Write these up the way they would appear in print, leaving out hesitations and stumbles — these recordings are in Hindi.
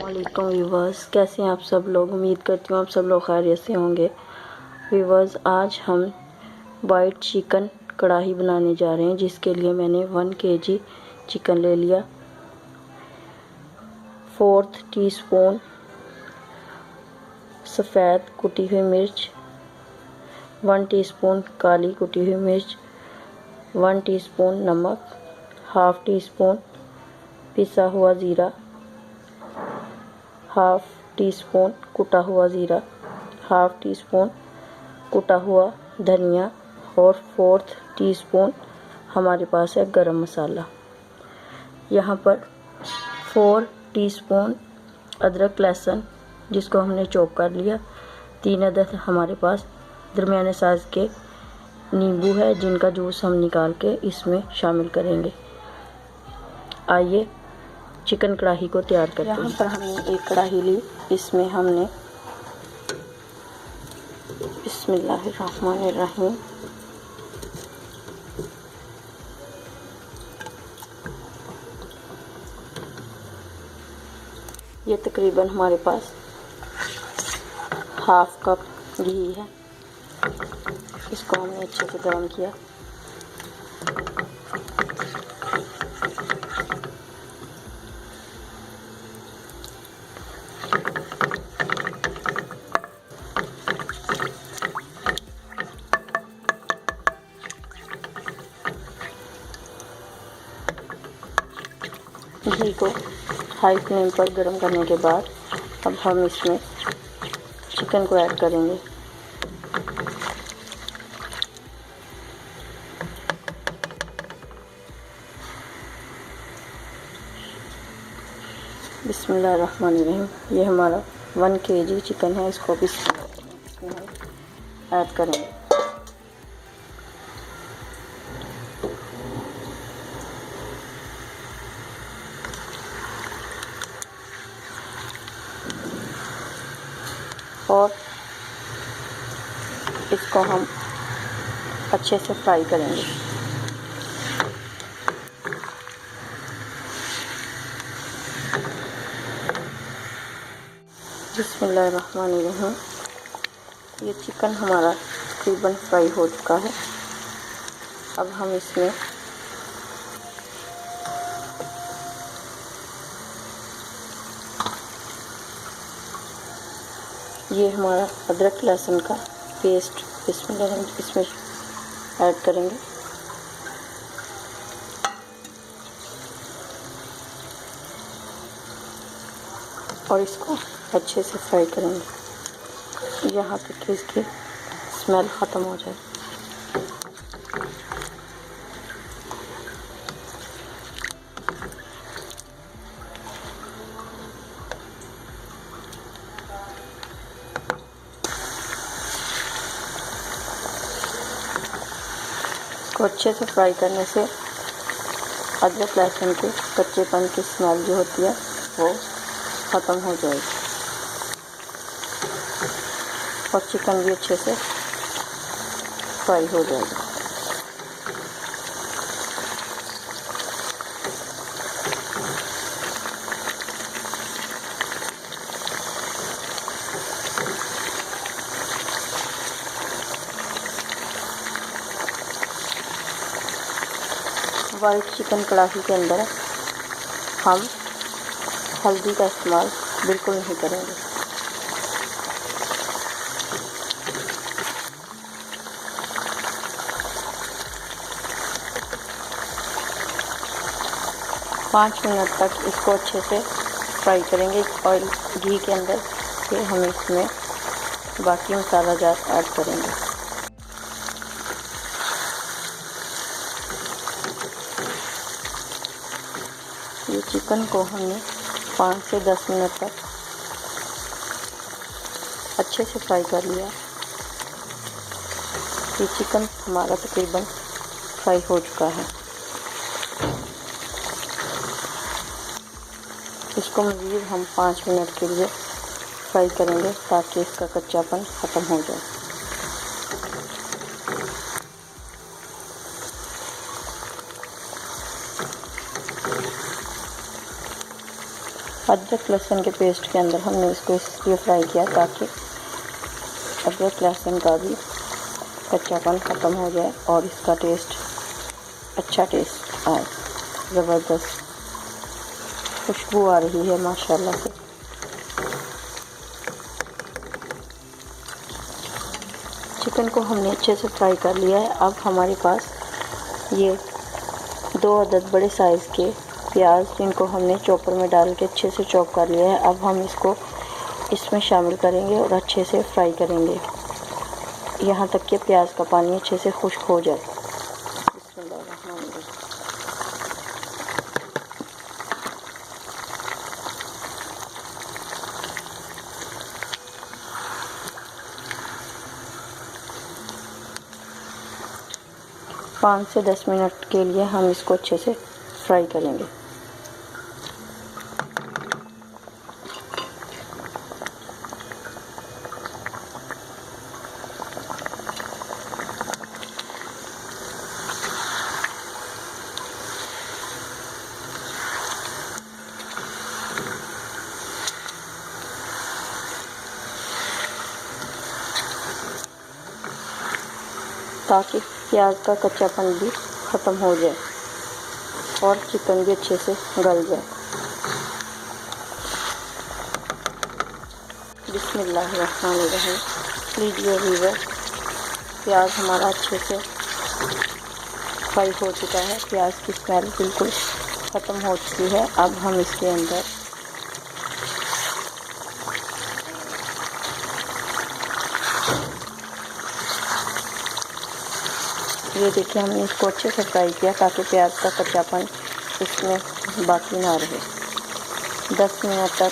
वालेकुम व्यूवर्स, कैसे हैं आप सब लोग। उम्मीद करती हूँ आप सब लोग खैरियत से होंगे। व्यूवर्स, आज हम वाइट चिकन कढ़ाई बनाने जा रहे हैं, जिसके लिए मैंने 1 kg चिकन ले लिया। 4 टीस्पून सफ़ेद कुटी हुई मिर्च, 1 टीस्पून काली कुटी हुई मिर्च, 1 टीस्पून नमक, हाफ़ टी स्पून पिसा हुआ ज़ीरा, हाफ़ टी स्पून कुटा हुआ ज़ीरा, हाफ़ टी स्पून कुटा हुआ धनिया और 4 टीस्पून हमारे पास है गरम मसाला। यहाँ पर 4 टीस्पून अदरक लहसुन जिसको हमने चॉप कर लिया। 3 अदद हमारे पास दरमियाने साइज़ के नींबू है, जिनका जूस हम निकाल के इसमें शामिल करेंगे। आइए चिकन कढ़ाई को तैयार करते हैं। यहाँ पर हमने एक कढ़ाई ली, इसमें हमने बिस्मिल्लाहिर्रहमानिर्रहीम ये तकरीबन हमारे पास हाफ़ कप घी है। इसको हमने अच्छे से गर्म किया। घी को हाई फ्लेम पर गर्म करने के बाद अब हम इसमें चिकन को ऐड करेंगे। बिस्मिल्लाहिर्रहमानिर्रहीम। ये हमारा 1 kg चिकन है, इसको भी इसमें ऐड करेंगे। और इसको हम अच्छे से फ्राई करेंगे। बिस्मिल्लाहिर्रहमानिर्रहीम। ये चिकन हमारा तकरीबन फ्राई हो चुका है। अब हम इसमें ये हमारा अदरक लहसुन का पेस्ट इसमें ऐड करेंगे। और इसको अच्छे से फ्राई करेंगे यहाँ तक कि इसकी स्मेल ख़त्म हो जाए। इसको अच्छे से फ्राई करने से अदरक लहसुन के कच्चेपन की स्मेल जो होती है वो ख़त्म हो जाएगी और चिकन भी अच्छे से फ्राई हो जाएगा। वाइट चिकन कढ़ाई के अंदर हम हल्दी का इस्तेमाल बिल्कुल नहीं करेंगे। पाँच मिनट तक इसको अच्छे से फ्राई करेंगे ऑयल घी के अंदर। फिर हम इसमें बाकी मसाला जात ऐड करेंगे। ये चिकन को हमने 5 से 10 मिनट तक अच्छे से फ्राई कर लिया। ये चिकन हमारा तकरीबन फ्राई हो चुका है। इसको मज़ीद हम 5 मिनट के लिए फ्राई करेंगे ताकि इसका कच्चापन ख़त्म हो जाए। अदरक लहसुन के पेस्ट के अंदर हमने इसको इसलिए फ्राई किया ताकि अदरक लहसुन का भी कच्चापन ख़त्म हो जाए और इसका टेस्ट अच्छा टेस्ट आए। ज़बरदस्त खुशबू आ रही है माशाल्लाह से। चिकन को हमने अच्छे से फ्राई कर लिया है। अब हमारे पास ये 2 अदद बड़े साइज़ के प्याज, जिनको हमने चॉपर में डाल के अच्छे से चॉप कर लिया है, अब हम इसको इसमें शामिल करेंगे और अच्छे से फ्राई करेंगे यहाँ तक कि प्याज का पानी अच्छे से खुश्क हो जाए। बिस्मिल्लाहिर्रहमानिर्रहीम। 5 से 10 मिनट के लिए हम इसको अच्छे से फ्राई करेंगे। ताकि प्याज का कच्चापन भी ख़त्म हो जाए और चिकन भी अच्छे से गल जाए। बिस्मिल्लाहिर्रहमानिर्रहीम। लीजिए व्यूअर, प्याज हमारा अच्छे से फ्राई हो चुका है, प्याज की स्मेल बिल्कुल ख़त्म हो चुकी है। अब हम इसके अंदर ये देखिए, हमने इसको अच्छे से फ्राई किया ताकि प्याज का कच्चापन इसमें बाकी ना रहे। 10 मिनट तक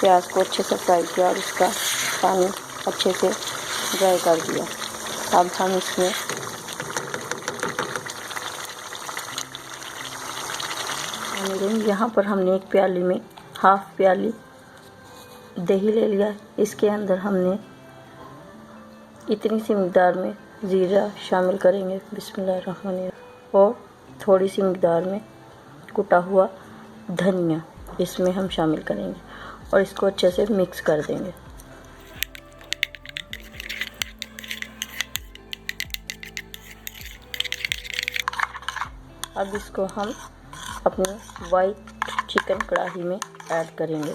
प्याज को अच्छे से फ्राई किया और इसका पानी अच्छे से ड्राई कर दिया। अब हम इसमें यहाँ पर हमने एक प्याली में हाफ प्याली दही ले लिया। इसके अंदर हमने इतनी सी मिक़दार में ज़ीरा शामिल करेंगे, बिस्मिल्लाहिर्रहमानिर्रहीम, और थोड़ी सी मिक़दार में कुटा हुआ धनिया इसमें हम शामिल करेंगे और इसको अच्छे से मिक्स कर देंगे। अब इसको हम अपने वाइट चिकन कढ़ाई में ऐड करेंगे।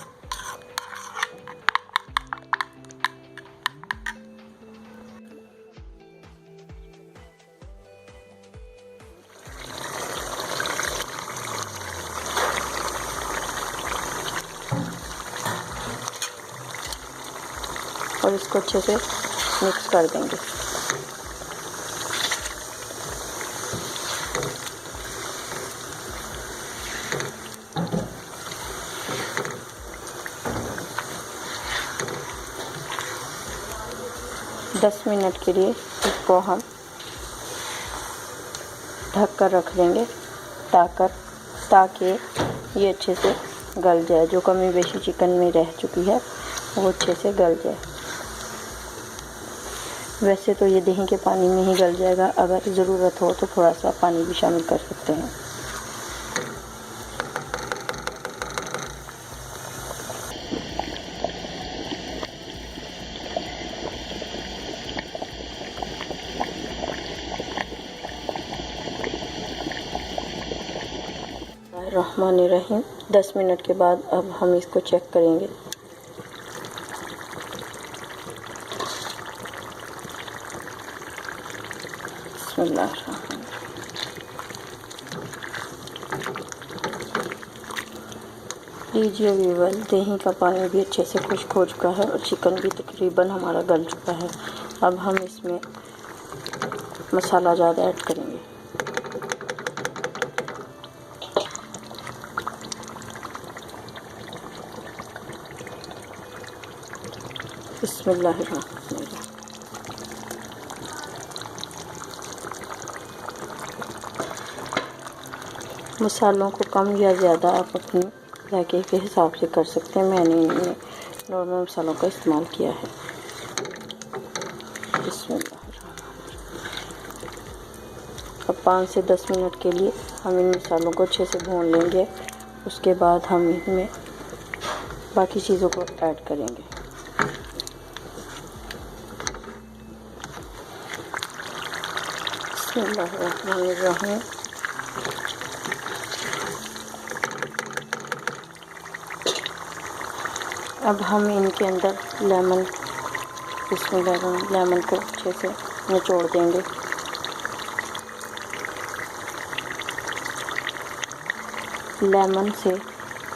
और इसको अच्छे से मिक्स कर देंगे। दस मिनट के लिए इसको हम ढक कर रख देंगे ताकि ये अच्छे से गल जाए। जो कमी बेशी चिकन में रह चुकी है वो अच्छे से गल जाए। वैसे तो ये दही के पानी में ही गल जाएगा, अगर ज़रूरत हो तो थोड़ा सा पानी भी शामिल कर सकते हैं। रहमानिर्रहीम। 10 मिनट के बाद अब हम इसको चेक करेंगे। लीजिए व्यूअर, दही का पानी भी अच्छे से खुश्क हो चुका है और चिकन भी तकरीबन हमारा गल चुका है। अब हम इसमें मसाला ज़्यादा ऐड करेंगे। बिस्मिल्लाहिर्रहमानिर्रहीम। मसालों को कम या ज़्यादा आप अपने जायके के हिसाब से कर सकते हैं। मैंने इनमें नॉर्मल मसालों का इस्तेमाल किया है। अब 5 से 10 मिनट के लिए हम इन मसालों को अच्छे से भून लेंगे। उसके बाद हम इनमें बाकी चीज़ों को ऐड करेंगे। बिस्मिल्लाहिर्रहमानिर्रहीम। अब हम इनके अंदर लेमन को अच्छे से निचोड़ देंगे। लेमन से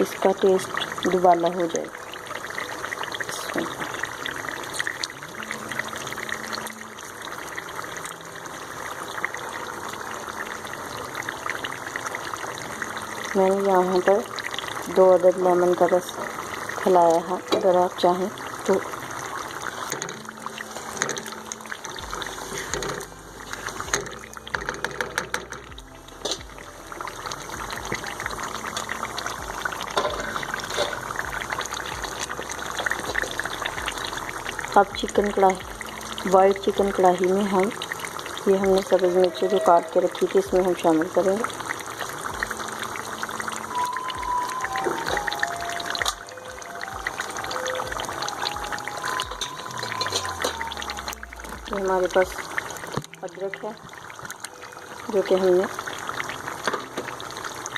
इसका टेस्ट दुबाला हो जाए। मैंने यहाँ पर 2 अदद लेमन का रस खिलाया है, अगर आप चाहें तो अब चिकन कढ़ाई, वाइट चिकन कढ़ाई में हमने सब्ज़ मिर्ची जो काट के रखी थी इसमें हम शामिल करेंगे। ये हमारे पास अदरक है जो कि हमने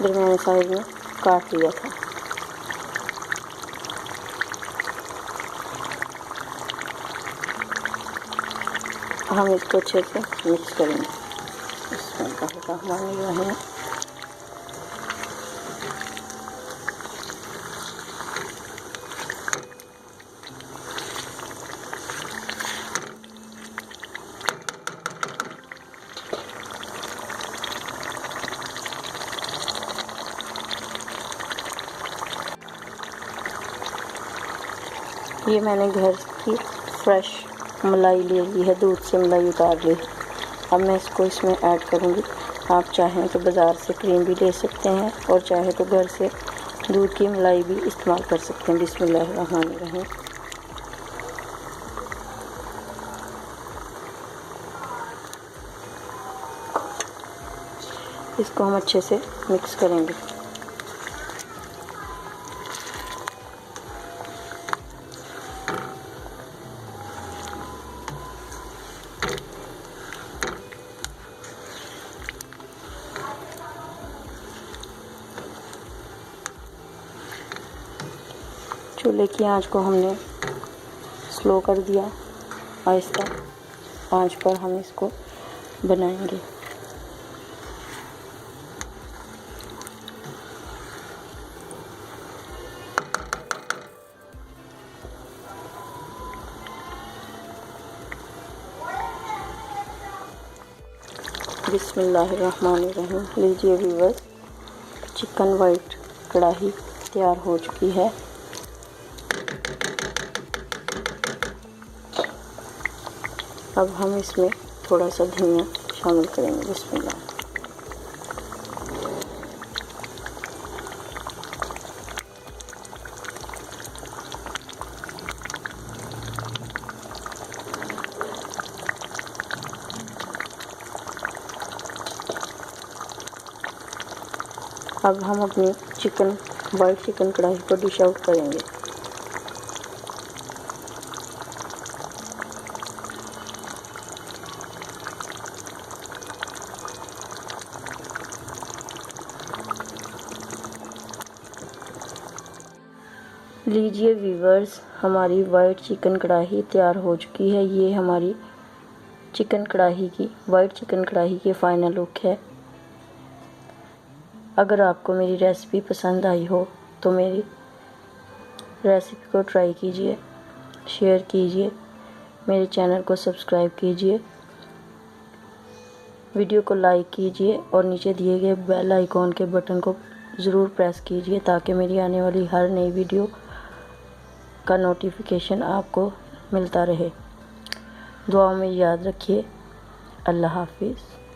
दरमियाने साइज में काट लिया था। हम इसको अच्छे से मिक्स करेंगे। इसमें बिस्मिल्लाहिर्रहमानिर्रहीम। ये मैंने घर की फ्रेश मलाई ले ली है, दूध से मलाई उतार ली। अब मैं इसमें ऐड करूँगी। आप चाहें तो बाज़ार से क्रीम भी ले सकते हैं और चाहे तो घर से दूध की मलाई भी इस्तेमाल कर सकते हैं। बिस्मिल्लाहिर्रहमानिर्रहीम। इसको हम अच्छे से मिक्स करेंगे। चूल्हे की आंच को हमने स्लो कर दिया। आहिस्ता आंच पर हम इसको बनाएंगे। बिस्मिल्लाहिर्रहमानिर्रहीम। लीजिए व्यूअर्स, चिकन वाइट कढ़ाई तैयार हो चुकी है। अब हम इसमें थोड़ा सा धनिया शामिल करेंगे। बिस्मिल्लाह। अब हम अपनी वाइट चिकन कढ़ाई को डिश आउट करेंगे। लीजिए व्यूअर्स, हमारी वाइट चिकन कढ़ाई तैयार हो चुकी है। ये हमारी वाइट चिकन कढ़ाई की फ़ाइनल लुक है। अगर आपको मेरी रेसिपी पसंद आई हो तो मेरी रेसिपी को ट्राई कीजिए, शेयर कीजिए, मेरे चैनल को सब्सक्राइब कीजिए, वीडियो को लाइक कीजिए और नीचे दिए गए बेल आइकॉन के बटन को ज़रूर प्रेस कीजिए ताकि मेरी आने वाली हर नई वीडियो का नोटिफिकेशन आपको मिलता रहे। दुआ में याद रखिए। अल्लाह हाफिज़।